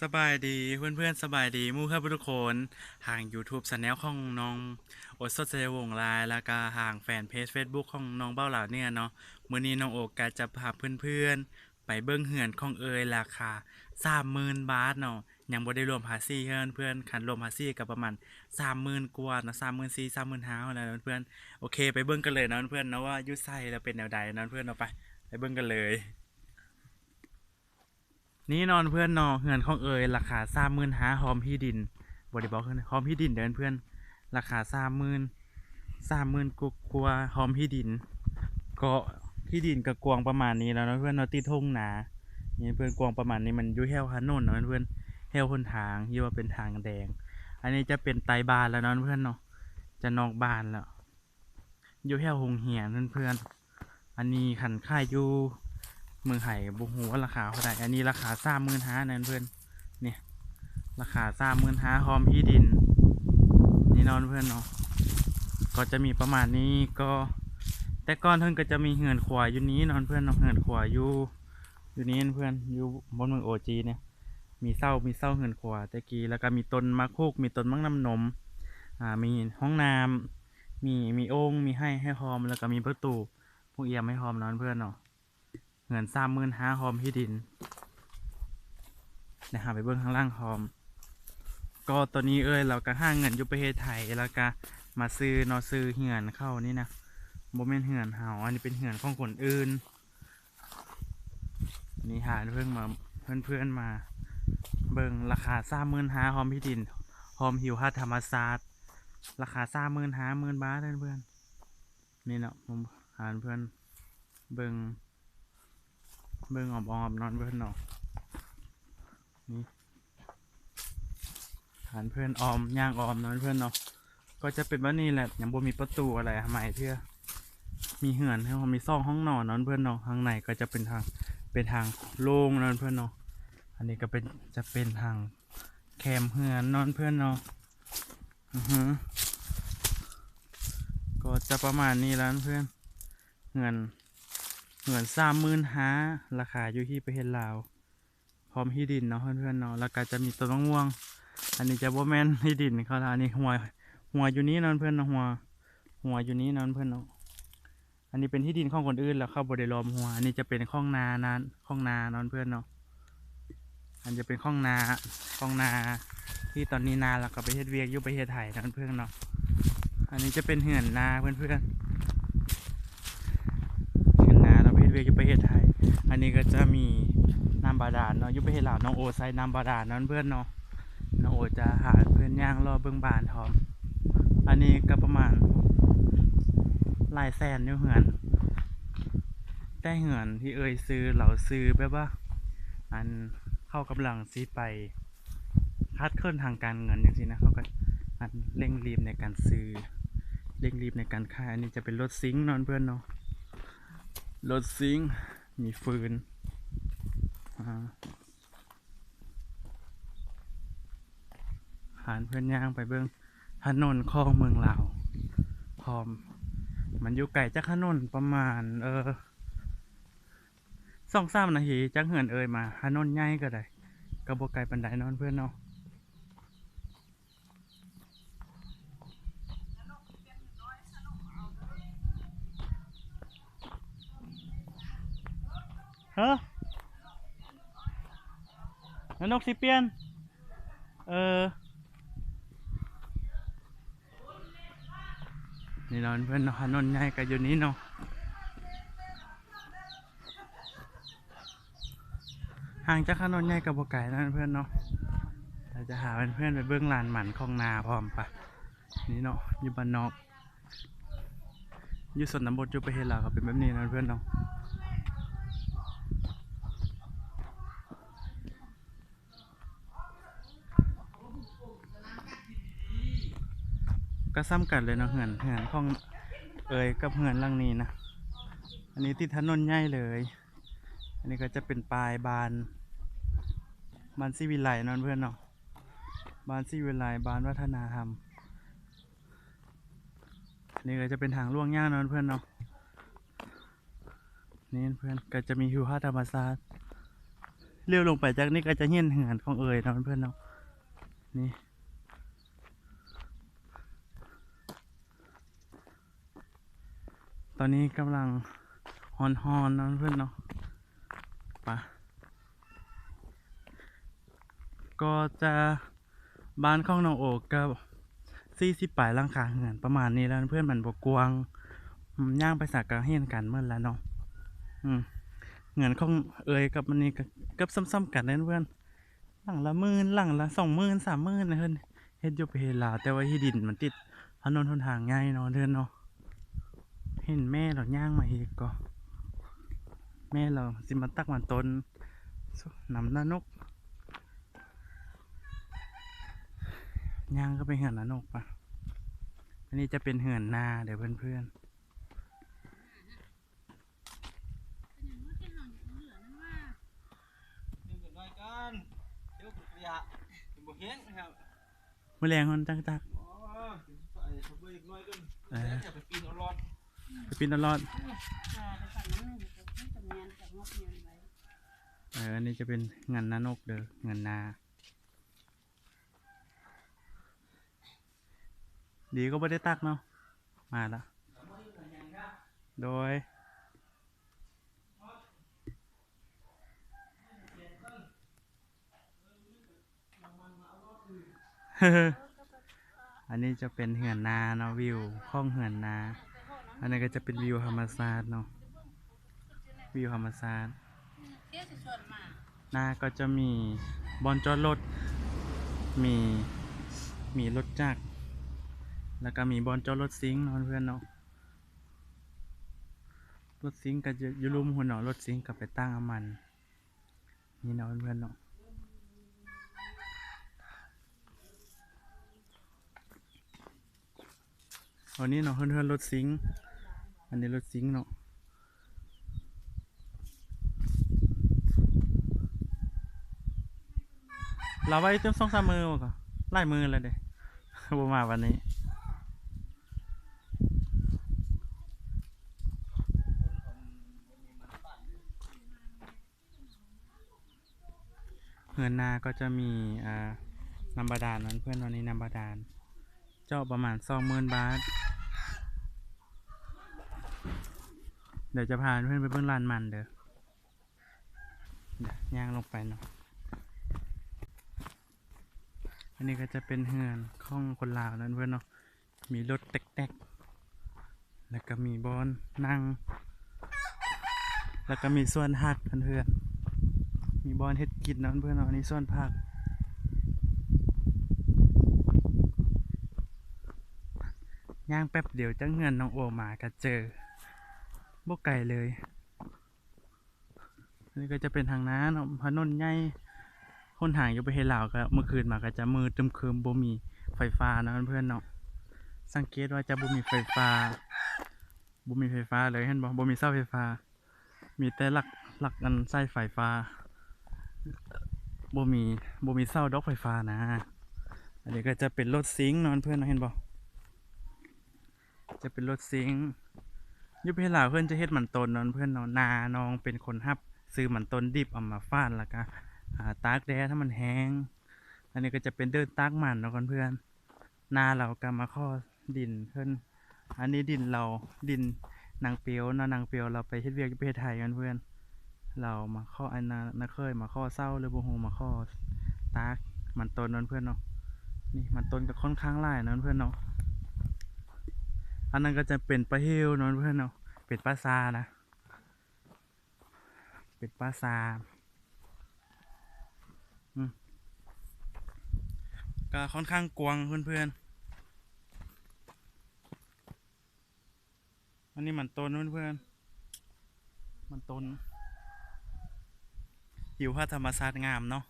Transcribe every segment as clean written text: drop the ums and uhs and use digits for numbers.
สบายดีเพื่อนๆสบายดีมู่ครับทุกคนทาง YouTube Channel ของน้องโอสดเจวงศ์ไลน์แล้วก็ทางแฟนเพจ Facebook ของน้องเบ้าเหล่าเนี่ยเนาะมื้อนี้น้องโอกาจะพาเพื่อนๆไปเบิ่งเหือนของราคา30,000 บาทเนาะยังบ่ได้รวมภาษีเพื่อนคันรวมภาษีก็ประมาณ30,000กว่าเนาะ34,000 35,000แล้วเพื่อนโอเคไปเบิ่งกันเลยเนาะเพื่อนเนาะว่าอยู่ไสแล้วเป็นแนวใดเนาะเพื่อนเนาะไปเบิ่งกันเลย นี่นอนเพื่อนนอนเหือนของราคา35,000หอมพี่ดินบริบอกเพื่อนหอมพี่ดินเดินเพื่อนราคา30,000กว่าหอมพี่ดินก็พี่ดินกับกวางประมาณนี้แล้วนะเพื่อนเนาะตีทุ่งนานี่เพื่อนกวางประมาณนี้มันอยู่แถวถนนเนาะเพื่อนแถวคนทางที่ว่าเป็นทางแดงอันนี้จะเป็นไตบานแล้วเนาะเพื่อนเนาะจะนอกบานแล้วอยู่แถวหงเหียนเพื่อนอันนี้ขันค่ายอยู่ เมืองไห่บุหูว่าราคาเท่าไหร่อันนี้ราคา35,000นั่นเพื่อนเนี่ยราคา35,000พร้อมที่ดินนี่นอนเพื่อนเนาะก็จะมีประมาณนี้ก็แต่ก่อนเพื่อนก็จะมีเหือนขวายอยู่นี้นอนเพื่อนเนาะเหือนขวายอยู่นี้เพื่อนอยู่บนเมืองโอจีเนี่ยมีเศร้าเหือนขวาตะกี้แล้วก็มีต้นมะคุกมีต้นมะนำนมมีห้องน้ำมีโอ่งมีให้หอมแล้วก็มีประตูพวกเอี่ยมให้หอมนอนเพื่อนเนาะเงิน35,000หอมที่ดินนะหาไปเบื้องข้างล่างหอมก็ตัวนี้เราก็ห้างเงินอยู่ประเทศไทยแล้วก็มาซื้อเหือนเข้านี่นะโมเมนเหือนเฮาอันนี้เป็นเหือนของคนอื่นนี่หาเพื่อนมาเบิ่งราคา35,000หอมที่ดินหอมหิวฮัดธรรมศาสตร์ราคา35,000 บาทเพื่อนนี่เนาะผมหาเพื่อนเบิ่งออมๆนอนเพื่อนเนาะนี่ ฐานเพื่อนออมย่างออมนอนเพื่อนเนาะก็จะเป็นว่านี่แหละยังบ่มีประตูอะไรใหม่เพื่อมีเหือนให้เขามีซ่องห้องนอนนอนเพื่อนเนาะข้างในก็จะเป็นทางโล่งนอนเพื่อนเนาะอันนี้ก็จะเป็นทางแคมเหือนนอนเพื่อนเนาะอือฮึก็จะประมาณนี้แล้วเพื่อนเหือน35,000ราคาอยู่ที่ประเทศลาวพร้อมที่ดินเนาะเพื่อนๆเนาะแล้วก็จะมีต้นมะม่วงอันนี้จะบ่แม่นที่ดินเขาละอันนี้หัวอยู่นี้นอนเพื่อนเนาะหัวอยู่นี้นอนเพื่อนเนาะอันนี้เป็นที่ดินของคนอื่นแล้วเข้าบ่ได้ล้อมหัวอันนี้จะเป็นข้องนานั้นข้องนานอนเพื่อนเนาะอันจะเป็นข้องนาที่ตอนนี้นาแล้วก็ไปเฮ็ดเวียกอยู่ประเทศไทยนอนเพื่อนเนาะอันนี้จะเป็นเหือนนาเพื่อนเหือนนาเราไปเฮ็ดเวียกอยู่ประเทศไทยอันนี้ก็จะมีน้ำบาดาลเนาะอยู่ประเทศลาวน้องโอใส่น้ำบาดาลนอนเพื่อนเนาะน้องโอจะหาเพื่อนย่างรอเบื้องบานทอมอันนี้ก็ประมาณหลายแสนอยู่เหือนได้เหือนที่ซื้อเราซื้อแบบว่าอันเข้ากำลังซีไปคัดเคลื่อนทางการเงินอย่างนี้นะเขาก็อันเร่งรีบในการซื้อเร่งรีบในการขายอันนี้จะเป็นรถซิงค์นอนเพื่อนเนาะรถซิงค์มีฟืนหานเพื่อนย่างไปเบื้องถนนคลองเมืองลาวพร้อมมันอยู่ไกลจากถนนประมาณ2-3 นาทีจากเหือนมาถนนใหญ่ก็ได้ก็บ่ไกลปานใดนอนเพื่อนเนาะเฮ้อแล้วนกสิเปลี่ยนเออนี่นอนเพื่อนเนาะถนนใหญ่ก็อยู่นี้เนาะห่างจากถนนใหญ่ก็บ่ไกลนะเพื่อนเนาะเราจะหาเพื่อนไปเบื้องลานหมันของนาพร้อมปะนี่เนาะอยู่บ้านนอกอยู่สนบทอยู่ประเทศลาวก็เป็นแบบนี้นะเพื่อนเนาะก็ซ้ำกันเลยเนาะเหือนของกับเหือนหลังนี้นะอันนี้ติดถนนใหญ่เลยอันนี้ก็จะเป็นปลายบานศิวิไลนอนเพื่อนเนาะบานศิวิไลบานวัฒนธรรมนี่ก็จะเป็นทางล่วงย่างนอนเพื่อนเนาะนี่เพื่อนก็จะมีหิวห้าธรรมศาสตร์ เลี้ยวลงไปจากนี้ก็จะเห็นเหือนของเอ๋ยเนาะเพื่อนๆเนาะนี่ตอนนี้กำลังฮอนเนาะเพื่อนเนาะปะก็จะบ้านของน้องโอกับ40 ปลายหลังคาเหือนประมาณนี้แล้วเพื่อนมันบกกวางย่างไปสักกะเห็นกันเมื่อแล้วเนาะเงินของเอ๋ยกับมันนี่กับซ้ำๆกันนั่นเพื่อนหลังละ10,000หลังละ20,000 30,000นะเพื่อนเฮ็ดอยู่ไปเฮ็ดลาวแต่ว่าที่ดินมันติดถนนหนทางง่ายเนาะเพื่อนเนาะเห็นแม่เราย่างมาอีกก็แม่เราสิมาตักมันต้นนำหน้านกย่างก็ไปเหือนหน้านกปะอันนี้จะเป็นเหือนนาเดี๋ยวเพื่อนๆแมลงมันจักไปปีนเอารอดอันนี้จะเป็นเงินนานกเด้อเงินนาดีก็ไม่ได้ตักเนาะมาละโดย อันนี้จะเป็นเหือนนาเนาะวิวห้องเหือนนาอันนี้ก็จะเป็นวิวธรรมชาติเนาะวิวธรรมชาตินาก็จะมีบอนจอดรถมีรถจักรแล้วก็มีบอนจอดรถซิงค์เนาะเพื่อนเนาะรถซิงค์ก็จะอยู่รุมหัวเนาะรถซิงค์ก็ไปตั้งน้ำมันนี่เนาะเพื่อนเนาะอันนี้เนาะเพื่อนรถซิงค์อันนี้รถซิงค์เนาะเราไว้จน2-3 มือก่อนไล่มือเลยเด้บ่มาวันนี้เหือนนาก็จะมีน้ำบาดาลนั้นเพื่อนวันนี้น้ำบาดาลเจาะประมาณ20,000 บาทเดี๋ยวจะพาเพื่อนไปเบิ่งลานมันเด้อย่างลงไปเนาะอันนี้ก็จะเป็นเหือนของคนลาวนั่นเพื่อนเนาะมีรถแตกๆแล้วก็มีบอนนั่งแล้วก็มีส่วนหักเพื่อนมีบอนเฮ็ดกินนะเพื่อนเนาะอันนี้ส่วนผักย่างแป๊บเดียวจะเงินน้องโอมาก็เจอบ่ไกลเลยอันนี้ก็จะเป็นทางน้าเนาะถนนใหญ่คนห่างอยู่ไปเฮ็ดลาวก็เมื่อคืนมาก็จะมืดตึมครึมบ่มีไฟฟ้านะเพื่อนเนาะสังเกตว่าจะบ่มีไฟฟ้าเลยเห็นบ่มีเสาไฟฟ้ามีแต่หลักอันสายไฟฟ้าบ่มีเสาดอกไฟฟ้านะอันนี้ก็จะเป็นรถซิงค์เนาะเพื่อนเนาะเห็นบ่จะเป็นรถซิงค์อยู่ไปเฮ็ดลาวเพื่อนจะเฮ็ดมันต้นเนาะเพื่อนเนาะนาน้องเป็นคนรับซื้อมันต้นดิบเอามาฟาดแล้วก็ตากแดดถ้ามันแห้งอันนี้ก็จะเป็นเดินตากมันเนาะเพื่อนนาเราก็มาข้อดินขึ้นอันนี้ดินเราดินนางเปียวเนาะนางเปียวเราไปเฮ็ดเวียกอยู่ประเทศไทยกันเพื่อนเรามาข้ออันนาเคยมาข้อเศร้าหรือบ่ฮู้มาข้อตากมันต้นเนาะเพื่อนเนาะนี่มันต้นก็ค่อนข้างหลายเนาะเพื่อนเนาะอันนั้นก็จะเป็นปลาฮิวเนาะเพื่อนเนาะเป็นปลาซานะเป็นปลาซาก็ค่อนข้างกว้างเพื่อนๆอันนี้มันต้นเพื่อนๆมันต้นอยู่ภาพธรรมชาติงามเนาะ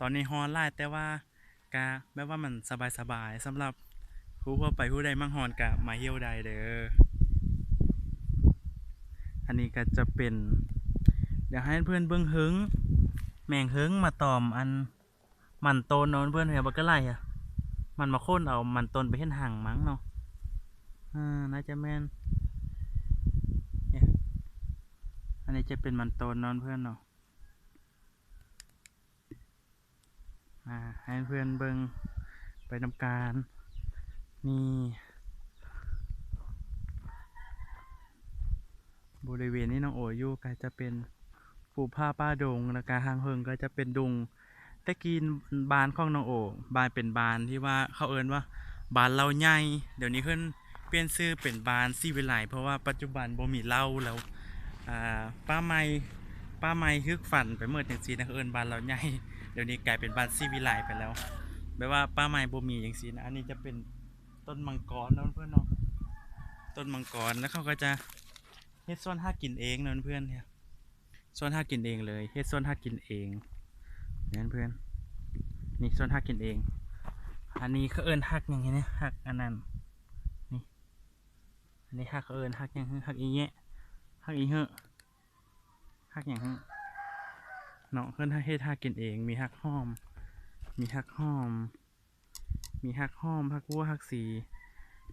ตอนนี้ฮอนไล่แต่ว่ากะแบบว่ามันสบายๆสำหรับผู้ทั่วไปผู้ใดมั่งฮอนกะมาเที่ยวได้เด้ออันนี้ก็จะเป็นเดี๋ยวให้เพื่อนเบิ่งเฮิงแมงเฮิงมาตอมอันมันต้นเนาะเพื่อนเห็นบ่ก็ไล่อะมันมาโค่นเอามันต้นไปเห็นห่างมั้งเนาะน่าจะแม่นเนี่ยอันนี้จะเป็นมันต้นเนาะเพื่อนเนาะ ให้เพื่อนเบิงไปนำการนี่บริเวณนี้น้องโออยู่ก็จะเป็นภูผ้าป้าดงแล้วก็ห่างเฮิงก็จะเป็นดงแต่กินบานของน้องโอบานเป็นบานที่ว่าเขาเอิ้นว่าบานเหล้าใหญ่เดี๋ยวนี้เพิ่นเปลี่ยนชื่อเป็นบานสีวิไลเพราะว่าปัจจุบันบ่มีเหล้าแล้วป้าไม้ฮึกฝันไปเมื่อจังซี่นะเขาเอิ้นบานเหล้าใหญ่เดี๋ยวนี้กลายเป็นบานสีวิไลไปแล้วแปลว่าป้าไม้บ่มีจังซี่นะอันนี้จะเป็นต้นมังกรเนาะเพื่อนเนาะต้นมังกรแล้วเขาก็จะเฮ็ดซ่อนหากินเองเนาะเพื่อนเนี่ยซ่อนหากินเองเลยเฮ็ดซ่อนหากินเองเนี่ยเพื่อนนี่ซ่อนหากินเองอันนี้เขาเอิ้นหักอย่างนี้เนี่ยหักอันนั้นนี่อันนี้หักเขาเอิ้นหักอย่างหักอีแยะหักอีเหอะหักอย่างเนาะเพิ่นเฮ็ดหากินเองมีหักหอมมีหักหอมมีหักหอมหักวัวหักสี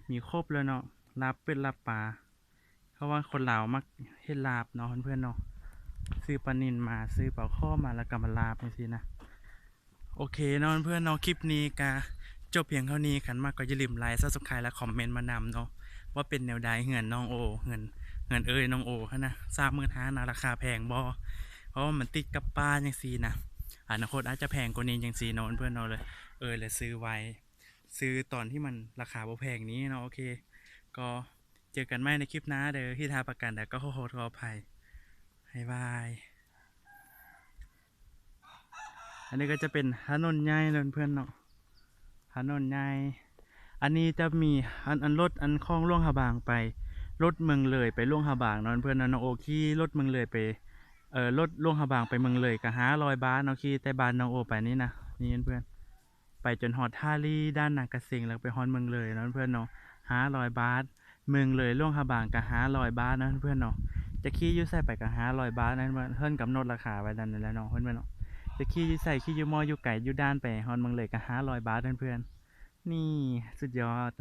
มีครบเลยเนาะลาบเป็ดลาบปลาเพราะว่าคนลาวมักเฮ็ดลาบเนาะเพื่อนๆเนาะซื้อปลานิลมาซื้อปลาข้อมาแล้วก็มาลาบนี่สินะโอเคเนาะเพื่อนเนาะคลิปนี้ก็จบเพียงเท่านี้ขันมากก็อย่าลืมไลค์ซับสไครต์และคอมเมนต์มานำเนาะว่าเป็นแนวใดเหือนน้องโอเหือนเอ้ยน้องโอฮะนะ35,000นะราคาแพงบ่เพราะว่ามันติดกับป้าจังซี่นะอนาคตอาจจะแพงกว่านี้จังซี่เนาะเพื่อนเนาะเลยเลยซื้อไว้ซื้อตอนที่มันราคาบ่แพงนี้เนาะโอเคก็เจอกันใหม่ในคลิปหน้าเด้อที่ทาประกันแต่ก็ขออภัยบ๊ายบายอันนี้ก็จะเป็นถนนใหญ่เลยเพื่อนเนาะถนนใหญ่อันนี้จะมีอันรถอันคลองล่วงหาบางไปรถเมืองเลยไปล่วงหาบางเนาะเพื่อนเนาะน้องโอขี่รถเมืองเลยไปรถล่วงหาบางไปเมืองเลยก็500 บาทเนาะขี่แต่บ้านน้องโอไปนี่นะนี่เพื่อนไปจนฮอดท่าลี่ด้านนากระเซ็งแล้วไปฮอดเมืองเลยเนาะเพื่อนเนาะ500 บาทเมืองเลยล่วงหาบางก็500 บาทนะเพื่อนเนาะจะขี่อยู่ใส่ไปก็500 บาทนั่นเพื่อนกำหนดราคาไว้ดันนั่นแหละเนาะเพื่อนเนาะจะขี่อยู่ใส่ขี่อยู่มออยู่ไก่อยู่ด้านไปฮอนเมืองเลยก็500 บาทเพื่อนๆนี่สุดยอด